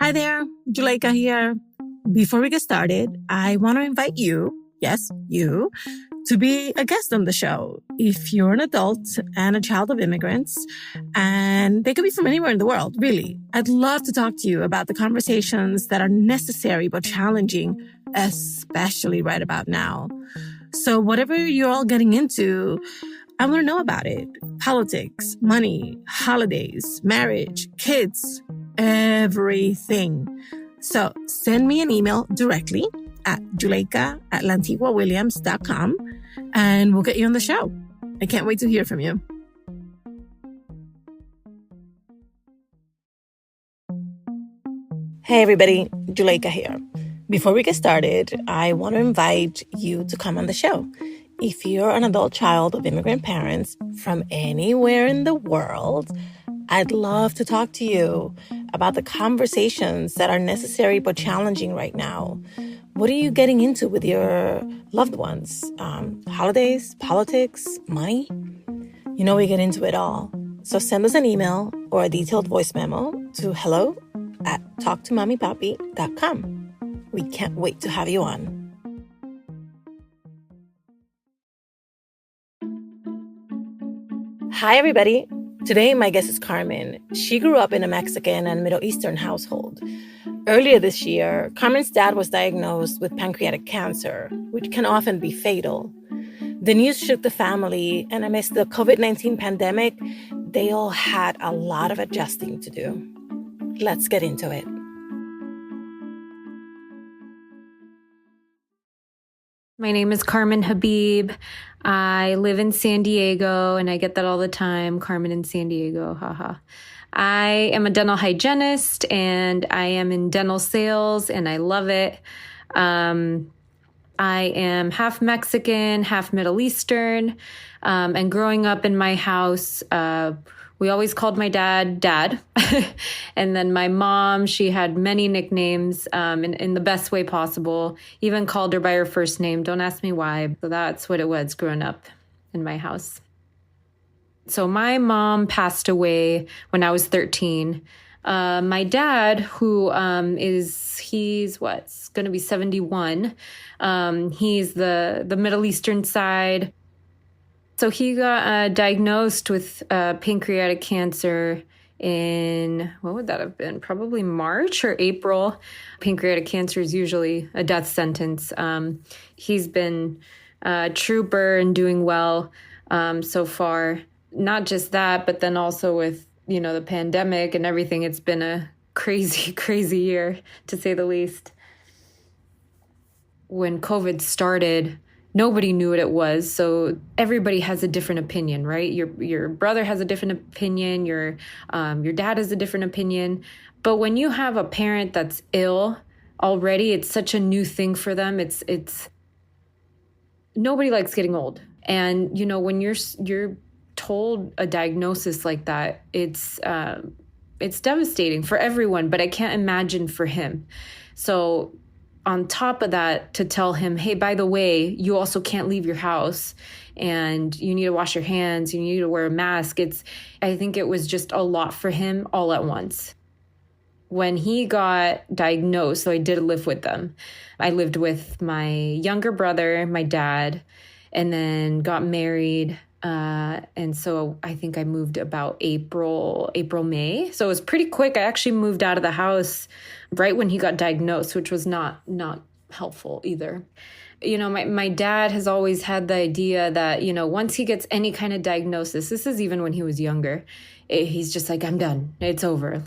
Hi there, Juleyka here. Before we get started, I want to invite you, yes, you, to be a guest on the show. If you're an adult and a child of immigrants, and they could be from anywhere in the world, really, I'd love to talk to you about the conversations that are necessary but challenging, especially right about now. So whatever you're all getting into, I want to know about it. Politics, money, holidays, marriage, kids, everything. So send me an email directly at juleyka@lantiguawilliams.com and we'll get you on the show. I can't wait to hear from you. Hey everybody, Juleyka here. Before we get started, I want to invite you to come on the show. If you're an adult child of immigrant parents from anywhere in the world, I'd love to talk to you about the conversations that are necessary but challenging right now. What are you getting into with your loved ones? Holidays, politics, money? You know we get into it all. So send us an email or a detailed voice memo to hello@talktomommypapi.com. We can't wait to have you on. Hi, everybody. Today, my guest is Carmen. She grew up in a Mexican and Middle Eastern household. Earlier this year, Carmen's dad was diagnosed with pancreatic cancer, which can often be fatal. The news shook the family, and amidst the COVID-19 pandemic, they all had a lot of adjusting to do. Let's get into it. My name is Carmen Habib. I live in San Diego, and I get that all the time. Carmen in San Diego, haha. I am a dental hygienist, and I am in dental sales, and I love it. I am half Mexican, half Middle Eastern, and growing up in my house, we always called my dad, Dad. And then my mom, she had many nicknames in the best way possible, even called her by her first name. Don't ask me why, but that's what it was growing up in my house. So my mom passed away when I was 13. My dad, who he's going to be 71. He's the Middle Eastern side. So he got diagnosed with pancreatic cancer in, what would that have been? Probably March or April. Pancreatic cancer is usually a death sentence. He's been a trooper and doing well so far. Not just that, but then also with, the pandemic and everything, it's been a crazy, crazy year, to say the least. When COVID started, nobody knew what it was, so everybody has a different opinion, right? Your brother has a different opinion, your dad has a different opinion. But when you have a parent that's ill already, it's such a new thing for them. It's nobody likes getting old, and when you're told a diagnosis like that, it's devastating for everyone. But I can't imagine for him. So on top of that, to tell him, hey, by the way, you also can't leave your house and you need to wash your hands, you need to wear a mask. I think it was just a lot for him all at once. When he got diagnosed, so I did live with them. I lived with my younger brother, my dad, and then got married. And so I think I moved about April, May. So it was pretty quick. I actually moved out of the house right when he got diagnosed, which was not helpful either. My dad has always had the idea that, once he gets any kind of diagnosis, this is even when he was younger, he's just like, I'm done. It's over.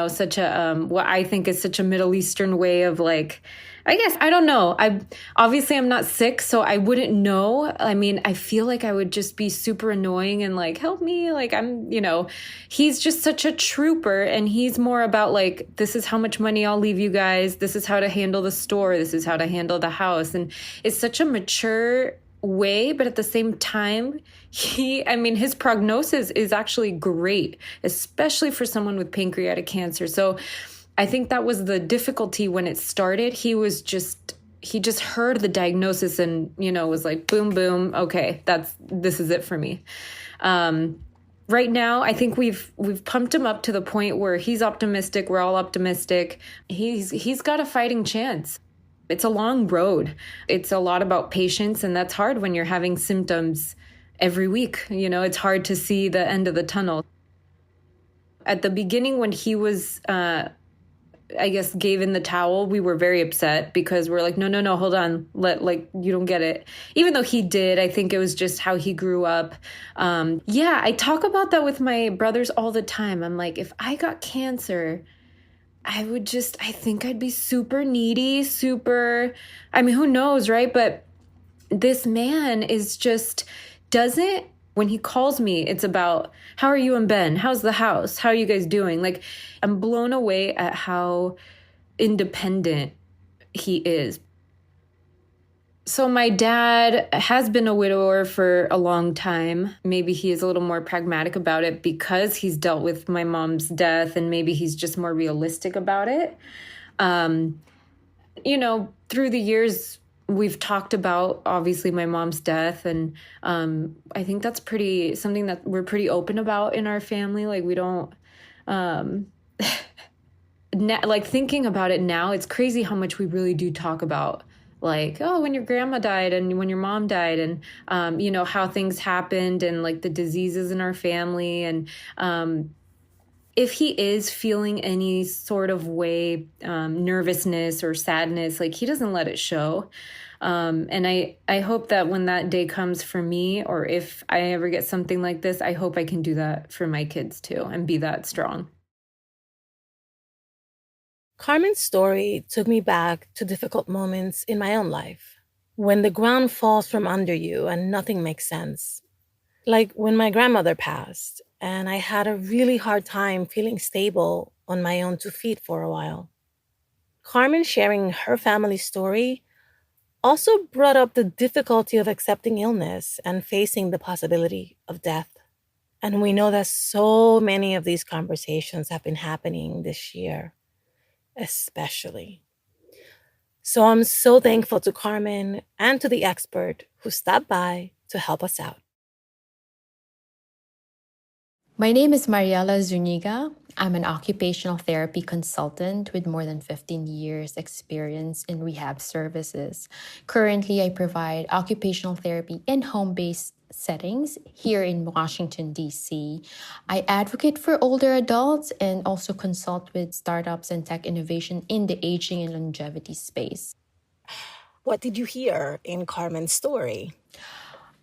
Such a, what I think is such a Middle Eastern way of like, I guess, I don't know. I'm not sick, so I wouldn't know. I mean, I feel like I would just be super annoying and like, help me. Like he's just such a trooper, and he's more about like, this is how much money I'll leave you guys. This is how to handle the store. This is how to handle the house. And it's such a mature way, but at the same time, his prognosis is actually great, especially for someone with pancreatic cancer. So I think that was the difficulty when it started. He just heard the diagnosis and, was like, boom, boom. Okay, this is it for me. Right now, I think we've pumped him up to the point where he's optimistic. We're all optimistic. He's got a fighting chance. It's a long road. It's a lot about patience, and that's hard when you're having symptoms every week. You know, it's hard to see the end of the tunnel. At the beginning, when he was, I guess, gave in the towel, we were very upset because we're like, no, hold on. You don't get it. Even though he did, I think it was just how he grew up. I talk about that with my brothers all the time. I'm like, if I got cancer, I think I'd be super needy, who knows, right? But this man when he calls me, it's about, how are you and Ben? How's the house? How are you guys doing? Like, I'm blown away at how independent he is. So my dad has been a widower for a long time. Maybe he is a little more pragmatic about it because he's dealt with my mom's death, and maybe he's just more realistic about it. Through the years, we've talked about, obviously, my mom's death, and I think that's something that we're pretty open about in our family. Like, we don't, thinking about it now, it's crazy how much we really do talk about, like, oh, when your grandma died and when your mom died, and, how things happened, and like the diseases in our family. And if he is feeling any sort of way, nervousness or sadness, like, he doesn't let it show. And I hope that when that day comes for me, or if I ever get something like this, I hope I can do that for my kids too and be that strong. Carmen's story took me back to difficult moments in my own life, when the ground falls from under you and nothing makes sense. Like when my grandmother passed, and I had a really hard time feeling stable on my own 2 feet for a while. Carmen sharing her family story also brought up the difficulty of accepting illness and facing the possibility of death. And we know that so many of these conversations have been happening this year, especially. So I'm so thankful to Carmen and to the expert who stopped by to help us out. My name is Mariella Zuñiga. I'm an occupational therapy consultant with more than 15 years experience in rehab services. Currently, I provide occupational therapy in home-based settings here in Washington, D.C. I advocate for older adults and also consult with startups and tech innovation in the aging and longevity space. What did you hear in Carmen's story?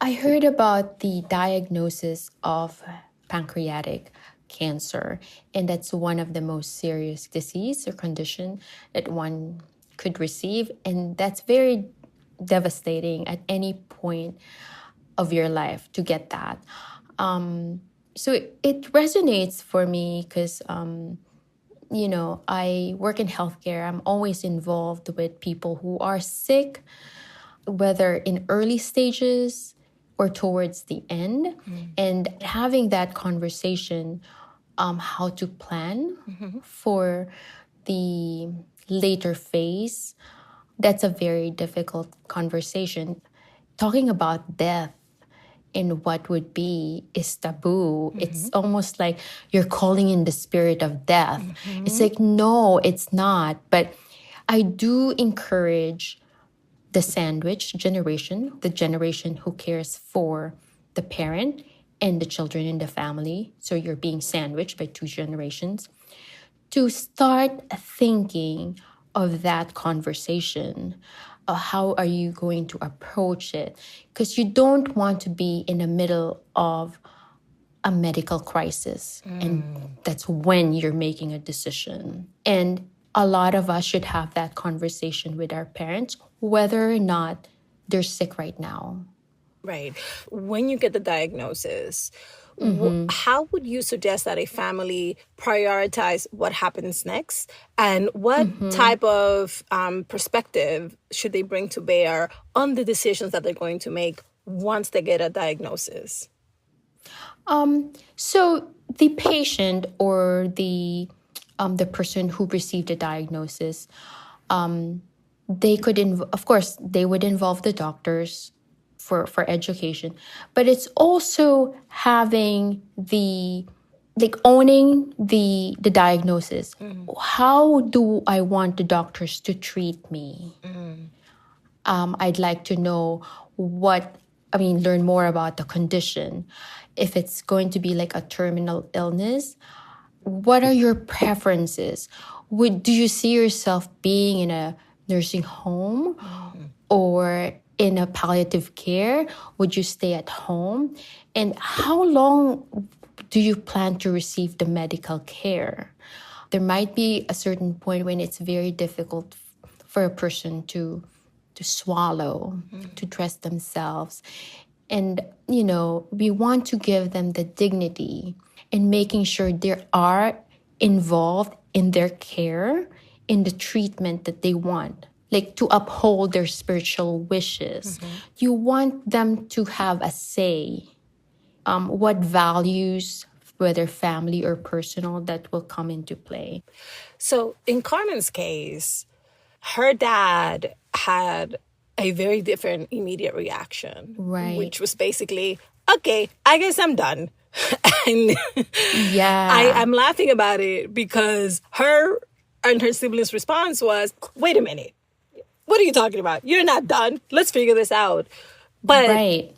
I heard about the diagnosis of pancreatic cancer, and that's one of the most serious disease or condition that one could receive, and that's very devastating at any point of your life to get that. So it resonates for me because I work in healthcare. I'm always involved with people who are sick, whether in early stages or towards the end, and having that conversation, how to plan for the later phase, that's a very difficult conversation. Talking about death and what would be is taboo. It's almost like you're calling in the spirit of death. It's like, no, it's not. But I do encourage the sandwich generation, the generation who cares for the parent and the children in the family. So you're being sandwiched by 2 generations, to start thinking of that conversation. How are you going to approach it? Because you don't want to be in the middle of a medical crisis. And that's when you're making a decision. And a lot of us should have that conversation with our parents, whether or not they're sick right now. Right. When you get the diagnosis, how would you suggest that a family prioritize what happens next? And what type of perspective should they bring to bear on the decisions that they're going to make once they get a diagnosis? So the patient or the person who received a diagnosis, they would involve the doctors, for education. But it's also having owning the diagnosis. How do I want the doctors to treat me? I'd like to know learn more about the condition. If it's going to be like a terminal illness, what are your preferences? Do you see yourself being in a nursing home or in a palliative care? Would you stay at home? And how long do you plan to receive the medical care? There might be a certain point when it's very difficult for a person to swallow, to trust themselves. And, we want to give them the dignity and making sure they are involved in their care, in the treatment that they want, like to uphold their spiritual wishes. You want them to have a say. What values, whether family or personal, that will come into play. So in Carmen's case, her dad had a very different immediate reaction, right? Which was basically, okay, I guess I'm done. And I'm laughing about it because her and her siblings' response was, wait a minute, what are you talking about? You're not done. Let's figure this out. But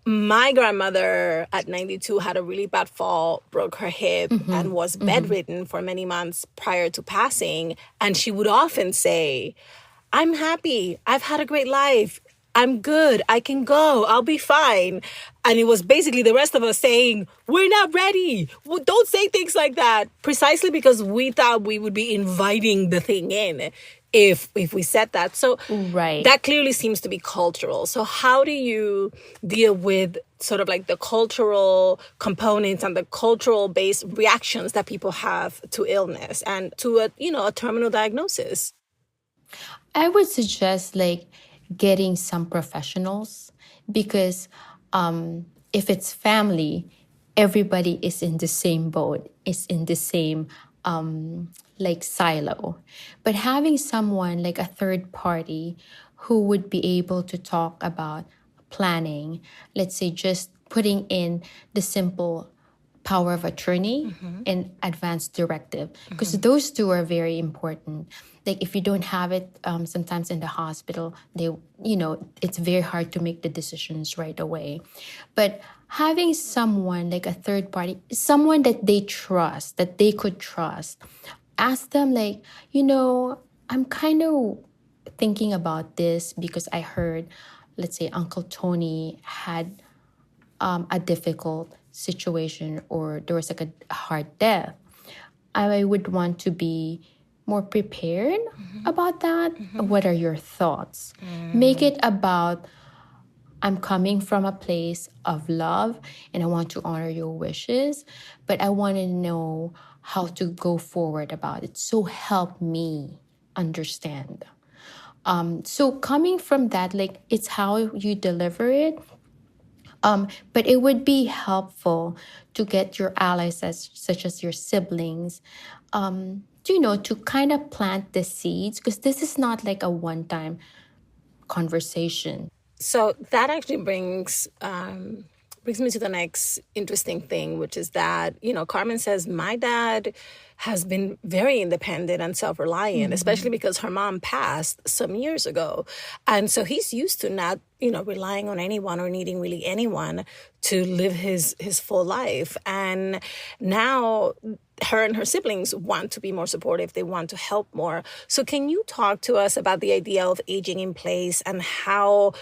my grandmother at 92 had a really bad fall, broke her hip, and was bedridden for many months prior to passing. And she would often say, I'm happy. I've had a great life. I'm good. I can go. I'll be fine. And it was basically the rest of us saying, we're not ready. Well, don't say things like that. Precisely because we thought we would be inviting the thing in if we said that. So that clearly seems to be cultural. So how do you deal with sort of like the cultural components and the cultural based reactions that people have to illness and to a terminal diagnosis? I would suggest getting some professionals, because if it's family, everybody is in the same boat, is in the same silo. But having someone like a third party who would be able to talk about planning, let's say just putting in the simple power of attorney and advance directive, because those two are very important. Like if you don't have it, sometimes in the hospital, it's very hard to make the decisions right away. But having someone like a third party, someone that they trust, that they could trust, ask them I'm kind of thinking about this because I heard, let's say Uncle Tony had a difficult situation or there was a hard death. I would want to be more prepared about that. What are your thoughts? Make it about, I'm coming from a place of love and I want to honor your wishes, but I want to know how to go forward about it. So help me understand. So coming from that, it's how you deliver it. But it would be helpful to get your allies, such as your siblings, to kind of plant the seeds, because this is not like a one-time conversation. So that actually brings me to the next interesting thing, which is that, Carmen says, my dad has been very independent and self-reliant, especially because her mom passed some years ago. And so he's used to not, relying on anyone or needing really anyone to live his full life. And now her and her siblings want to be more supportive. They want to help more. So can you talk to us about the idea of aging in place and how,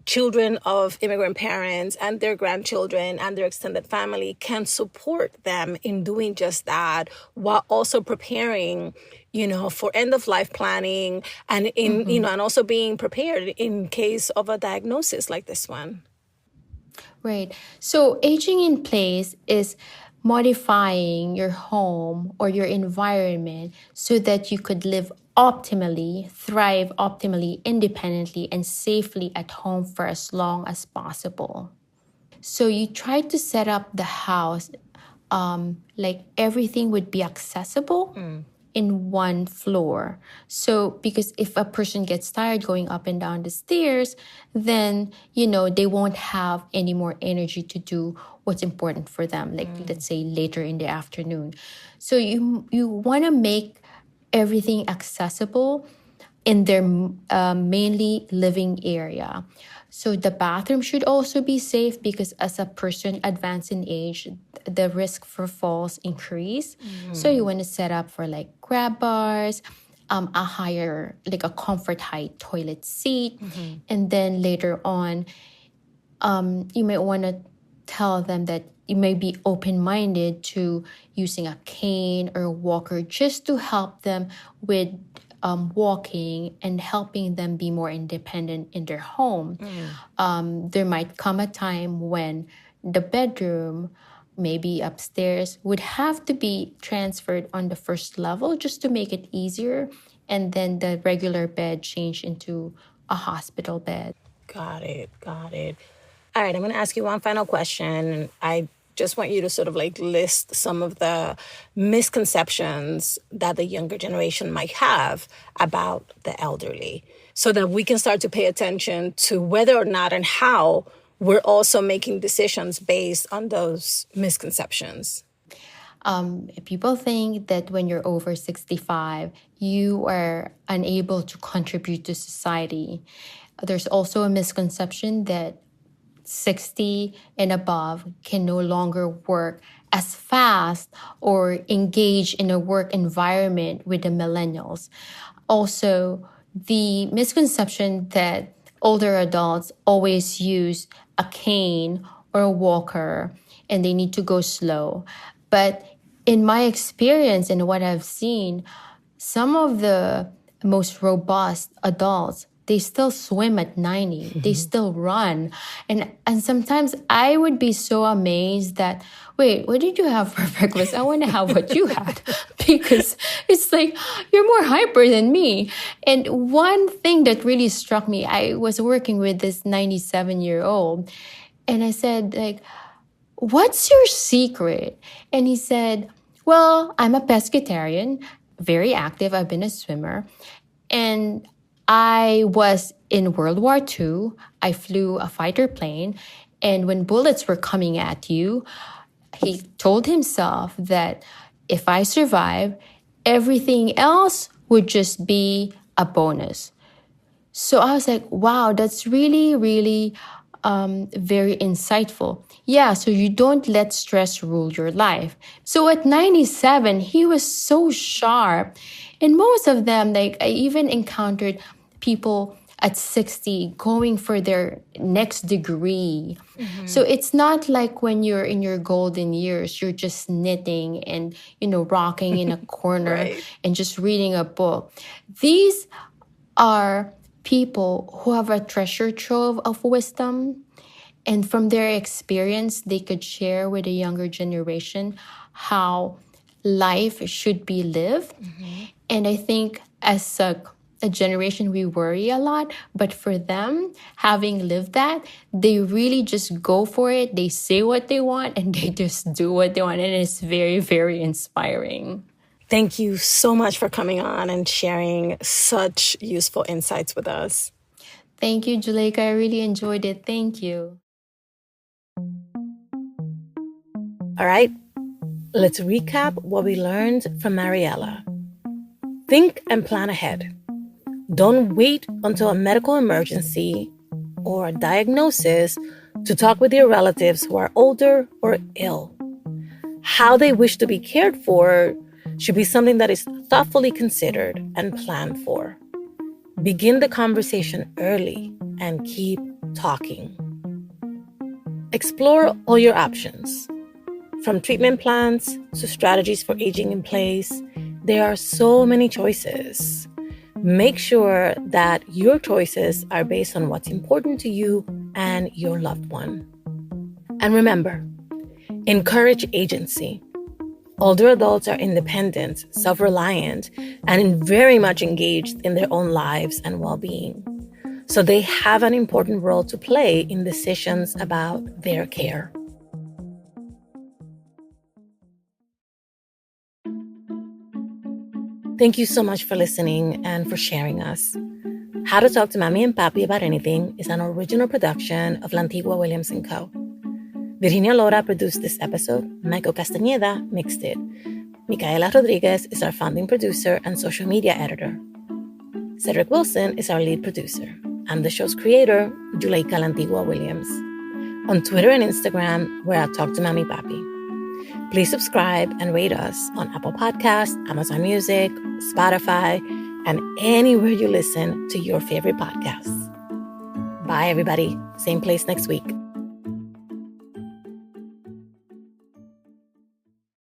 children of immigrant parents and their grandchildren and their extended family can support them in doing just that, while also preparing, for end-of-life planning and and also being prepared in case of a diagnosis like this one? Right. So aging in place is modifying your home or your environment so that you could live optimally, thrive optimally, independently, and safely at home for as long as possible. So you try to set up the house like everything would be accessible in one floor. So because if a person gets tired going up and down the stairs, then, they won't have any more energy to do what's important for them, like let's say later in the afternoon. So you want to make everything accessible in their mainly living area. So the bathroom should also be safe because as a person advanced in age, the risk for falls increase. So you want to set up for like grab bars, a higher, like a comfort height toilet seat. And then later on, you might want to tell them that you may be open-minded to using a cane or a walker just to help them with walking and helping them be more independent in their home. There might come a time when the bedroom, maybe upstairs, would have to be transferred on the first level just to make it easier, and then the regular bed changed into a hospital bed. Got it. All right, I'm going to ask you one final question. I just want you to sort of like list some of the misconceptions that the younger generation might have about the elderly so that we can start to pay attention to whether or not and how we're also making decisions based on those misconceptions. People think that when you're over 65, you are unable to contribute to society. There's also a misconception that 60 and above can no longer work as fast or engage in a work environment with the millennials. Also, the misconception that older adults always use a cane or a walker and they need to go slow. But in my experience and what I've seen, some of the most robust adults, they still swim at 90. They still run. And sometimes I would be so amazed that, wait, what did you have for breakfast? I want to have what you had. Because it's like, you're more hyper than me. And one thing that really struck me, I was working with this 97-year-old. And I said, like, what's your secret? And he said, well, I'm a pescatarian, very active. I've been a swimmer. And I was in World War II. I flew a fighter plane. And when bullets were coming at you, he told himself that if I survive, everything else would just be a bonus. So I was like, wow, that's really, really very insightful. Yeah, so you don't let stress rule your life. So at 97, he was so sharp. And most of them, like I even encountered people at 60 going for their next degree. So it's not like when you're in your golden years, you're just knitting and, rocking in a corner Right. and just reading a book. These are people who have a treasure trove of wisdom. And from their experience, they could share with the younger generation how life should be lived. And I think as a generation, we worry a lot. But for them, having lived that, they really just go for it. They say what they want and they just do what they want. And it's very, very inspiring. Thank you so much for coming on and sharing such useful insights with us. Thank you, Juleyka. I really enjoyed it. Thank you. All right, let's recap what we learned from Mariella. Think and plan ahead. Don't wait until a medical emergency or a diagnosis to talk with your relatives who are older or ill. How they wish to be cared for should be something that is thoughtfully considered and planned for. Begin the conversation early and keep talking. Explore all your options. From treatment plans to strategies for aging in place, there are so many choices. Make sure that your choices are based on what's important to you and your loved one. And remember, encourage agency. Older adults are independent, self-reliant, and very much engaged in their own lives and well-being. So they have an important role to play in decisions about their care. Thank you so much for listening and for sharing us. How to Talk to Mamí and Papí About Anything is an original production of Lantigua Williams & Co. Virginia Lora produced this episode. Michael Castañeda mixed it. Micaela Rodriguez is our founding producer and social media editor. Cedric Wilson is our lead producer. I'm the show's creator, Juleyka Lantigua Williams. On Twitter and Instagram, we're at Talk to Mamí Papí. Please subscribe and rate us on Apple Podcasts, Amazon Music, Spotify, and anywhere you listen to your favorite podcasts. Bye, everybody. Same place next week.